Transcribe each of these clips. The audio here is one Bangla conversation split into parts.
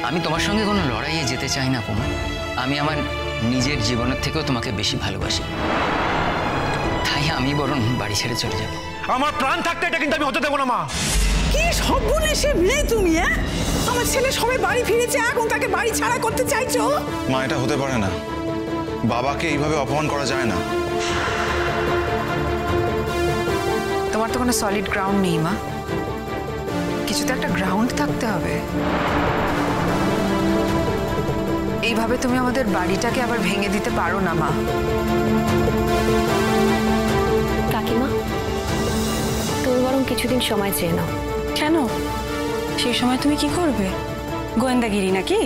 আমি তোমার সঙ্গে কোনো লড়াইয়ে যেতে চাই না পুমা। আমি আমার নিজের জীবনের থেকেও তোমাকে বেশি ভালোবাসি, তাই আমি বরং বাড়ি ছেড়ে চলে যাব। আমার প্রাণ থাকতে এটা কিন্তু আমি হতে দেবো না মা। কি সর্বনেশে মেয়ে তুমি! আমার ছেলে সবে বাড়ি ফিরেছে, এখন তাকে বাড়ি ছাড়া করতে চাইছো? মা, এটা হতে পারে না। বাবাকে এইভাবে অপমান করা যায় না। তোমার তো কোনো সলিড গ্রাউন্ড নেই মা, কিছু তো একটা গ্রাউন্ড থাকতে হবে। এইভাবে তুমি আমাদের বাড়িটাকে আবার ভেঙে দিতে পারো না মা। কাকিমা, তুমি বরং কিছুদিন সময় চেয়ে নাও। কেন? সেই সময় তুমি কি করবে? গোয়েন্দাগিরি নাকি?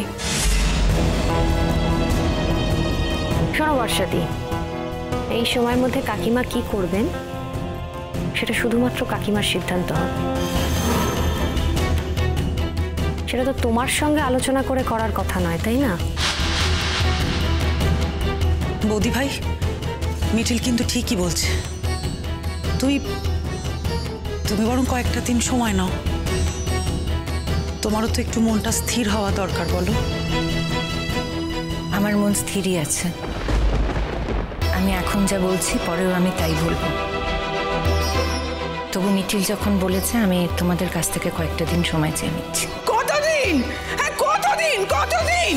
শোনো বর্ষাদি, এই সময়ের মধ্যে কাকিমা কি করবেন সেটা শুধুমাত্র কাকিমার সিদ্ধান্ত হবে। সেটা তো তোমার সঙ্গে আলোচনা করে করার কথা নয়, তাই না? বৌদি ভাই, মিঠিল কিন্তু ঠিকই বলছে। তুমি বরং কয়েকটা দিন সময় নাও। তোমারও তো একটু মনটা স্থির হওয়া দরকার, বলো। আমার মন স্থিরই আছে। আমি এখন যা বলছি পরেও আমি তাই বলবো। তবু মিঠিল যখন বলেছে, আমি তোমাদের কাছ থেকে কয়েকটা দিন সময় চেয়ে নিচ্ছি। কতদিন? হ্যাঁ, কতদিন? কতদিন?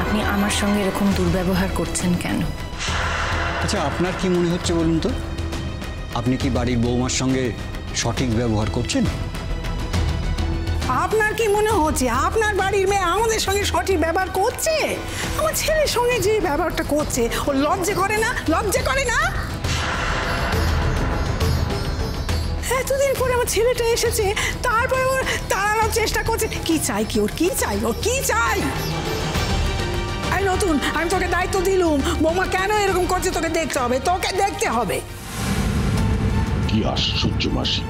আপনি আমার সঙ্গে এরকম দুর্ব্যবহার করছেন কেন? আচ্ছা, আপনার কি মনে হচ্ছে বলুন তো? আপনি কি বাড়ির বৌমার সঙ্গে সঠিক ব্যবহার করছেন? আপনার কি মনে হচ্ছে আপনার বাড়ির মেয়ে আমাদের সঙ্গে সঠিক ব্যবহার করছে? আমার ছেলের সঙ্গে যে ব্যবহারটা করছে, ও লজ্জা করে না? লজ্জা করে না? এতদিন পরে আমার ছেলেটা এসেছে, তারপরে ওর তাড়ানোর চেষ্টা করছে। কি চাই কি ওর? কি চাই ওর? কি চাই? আর নতুন, আমি তোকে দায়িত্ব দিলুম, বৌমা কেন এরকম করছে তোকে দেখতে হবে, তোকে দেখতে হবে। কি আশ্চর্য মাসি,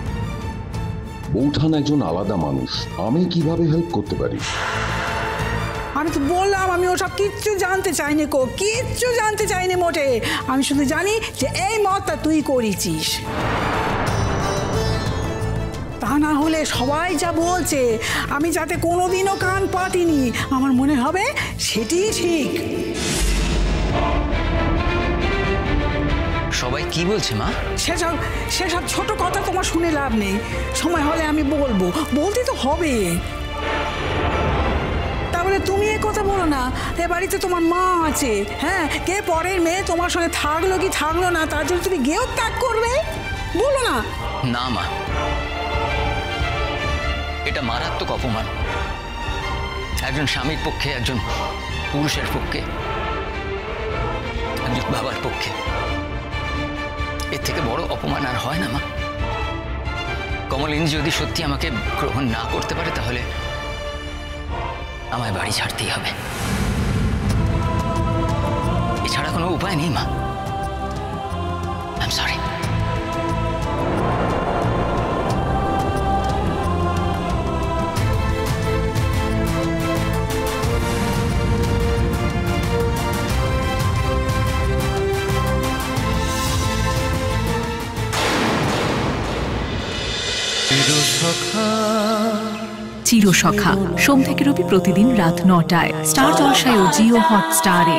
বৌঠান একজন আলাদা মানুষ, আমি কিভাবে হেল্প করতে পারি? আমি তো বললাম আমি ওসব কিচ্ছু জানতে চাইনি, কিচ্ছু জানতে চাইনি মোটে। আমি শুধু জানি যে এই মতটা তুই করেছিস। তা না হলে সবাই যা বলছে আমি যাতে কোনোদিনও কান পাতিনি, আমার মনে হবে সেটিই ঠিক। সবাই কি বলছে মা? সেসব ছোট কথা তোমার শুনে লাভ নেই। সময় হলে আমি বলবো, বলতে তো হবে। তাহলে তুমি এ কথা বলো না, এ বাড়িতে তোমার মা আছে। হ্যাঁ, কে পরের মেয়ে তোমার সঙ্গে থাকলো কি থাকলো না তার জন্য তুমি গেও ত্যাগ করবে? বলো না। না মা, এটা মারাত্মক অপমান। একজন স্বামীর পক্ষে, একজন পুরুষের পক্ষে, একজন বাবার পক্ষে এর থেকে বড় অপমান আর হয় না মা। কমলিনী যদি সত্যি আমাকে গ্রহণ না করতে পারে, তাহলে আমায় বাড়ি ছাড়তেই হবে। এছাড়া কোনো উপায় নেই মা। I am sorry. চিরসখা সোম থেকে রবি প্রতিদিন রাত ৯টায় স্টার জলসায় ও জিও হটস্টারে।